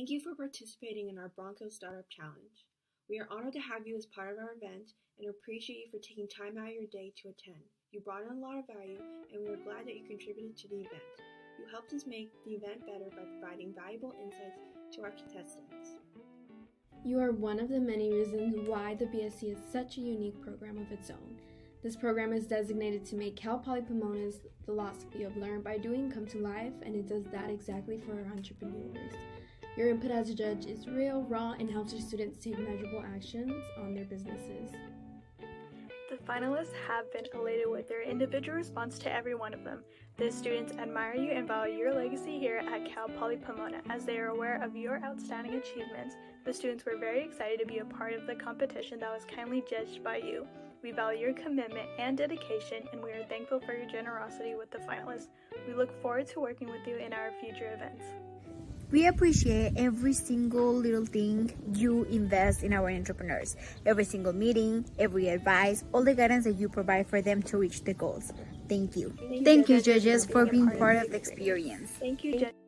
Thank you for participating in our Bronco Startup Challenge. We are honored to have you as part of our event and appreciate you for taking time out of your day to attend. You brought in a lot of value, and we are glad that you contributed to the event. You helped us make the event better by providing valuable insights to our contestants. You are one of the many reasons why the BSC is such a unique program of its own. This program is designated to make Cal Poly Pomona's philosophy of learn by doing come to life, and it does that exactly for our entrepreneurs. Your input as a judge is real, raw, and helps your students take measurable actions on their businesses. The finalists have been elated with their individual response to every one of them. The students admire you and value your legacy here at Cal Poly Pomona as they are aware of your outstanding achievements. The students were very excited to be a part of the competition that was kindly judged by you. We value your commitment and dedication, and we are thankful for your generosity with the finalists. We look forward to working with you in our future events. We appreciate every single little thing you invest in our entrepreneurs, every single meeting, every advice, all the guidance that you provide for them to reach the goals. Thank you. Thank you, judges, for being part of the experience. Thank you, judges.